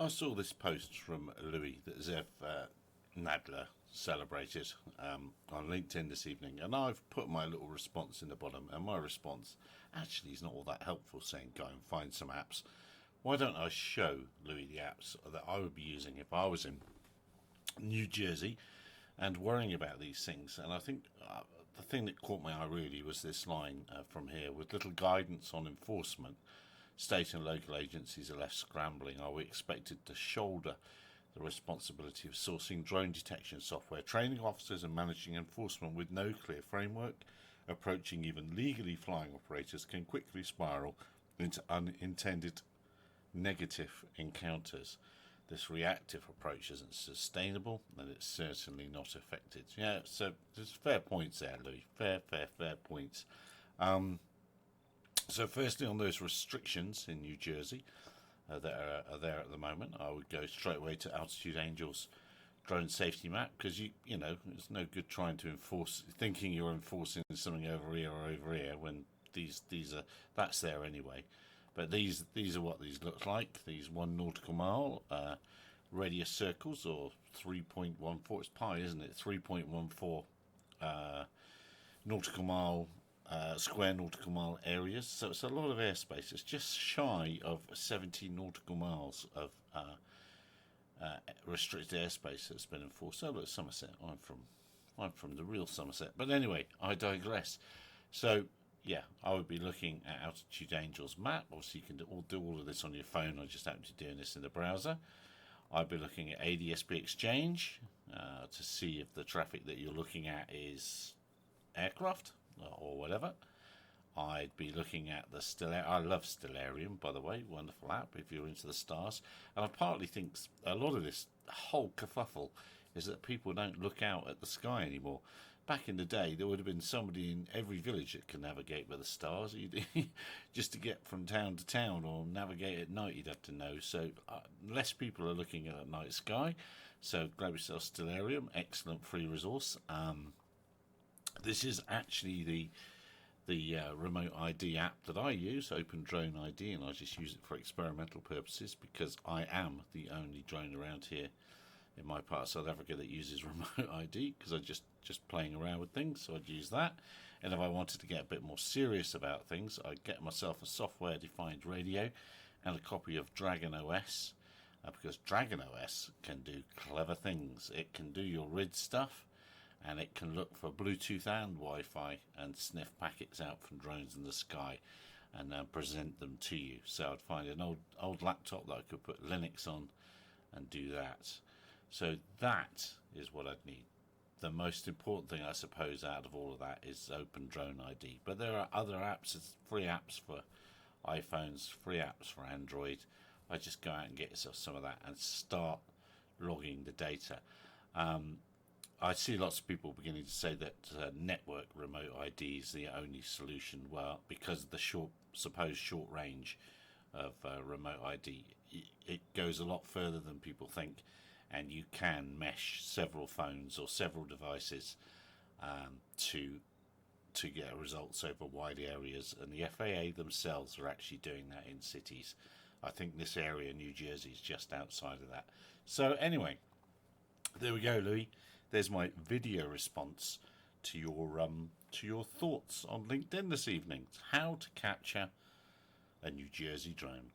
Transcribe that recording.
I saw this post from Louis that Zev Nadler celebrated on LinkedIn this evening, and I've put my little response in the bottom, and my response actually is not all that helpful, saying go and find some apps. Why don't I show Louis the apps that I would be using if I was in New Jersey and worrying about these things? And I think the thing that caught my eye really was this line from here: with little guidance on enforcement, state and local agencies are left scrambling. Are we expected to shoulder the responsibility of sourcing drone detection software, training officers and managing enforcement with no clear framework? Approaching even legally flying operators can quickly spiral into unintended negative encounters. This reactive approach isn't sustainable, and it's certainly not effective. Yeah, so there's fair points there, Louis. Fair points. So firstly, on those restrictions in New Jersey that are there at the moment, I would go straight away to Altitude Angel's drone safety map, because you know it's no good trying to enforce, thinking you're enforcing something over here or over here when these are, that's there anyway. But these are what these look like. These 1 nautical mile radius circles, or 3.14. It's pi, isn't it? 3.14 nautical mile square nautical mile areas. So it's a lot of airspace. It's just shy of 70 nautical miles of restricted airspace that's been enforced. So look, Somerset. I'm from the real Somerset. But anyway, I digress. So yeah, I would be looking at Altitude Angel's map. Obviously, you can do all of this on your phone. I just happen to be doing this in the browser. I'd be looking at ADSB Exchange to see if the traffic that you're looking at is aircraft or whatever. I'd be looking at the Stellarium. I love Stellarium, by the way. Wonderful app if you're into the stars. And I partly think a lot of this whole kerfuffle is that people don't look out at the sky anymore. Back in the day, there would have been somebody in every village that could navigate with the stars. Just to get from town to town or navigate at night, you'd have to know. So less people are looking at the night sky. So grab yourself Stellarium, excellent free resource. This is actually the remote ID app that I use, OpenDroneID, and I just use it for experimental purposes because I am the only drone around here in my part of South Africa that uses remote ID, because I'm just playing around with things, so I'd use that. And if I wanted to get a bit more serious about things, I'd get myself a software-defined radio and a copy of DragonOS, because DragonOS can do clever things. It can do your RID stuff, and it can look for Bluetooth and Wi-Fi and sniff packets out from drones in the sky and present them to you. So I'd find an old laptop that I could put Linux on and do that. So that is what I'd need. The most important thing, I suppose, out of all of that is OpenDroneID. But there are other apps, free apps for iPhones, free apps for Android. I just go out and get yourself some of that and start logging the data. I see lots of people beginning to say that network remote ID is the only solution. Well, because of the supposed short range of remote ID, it goes a lot further than people think, and you can mesh several phones or several devices to get results over wide areas. And the FAA themselves are actually doing that in cities. I think this area, New Jersey, is just outside of that. So anyway, there we go, Louis. There's my video response to your thoughts on LinkedIn this evening. How to capture a New Jersey drone.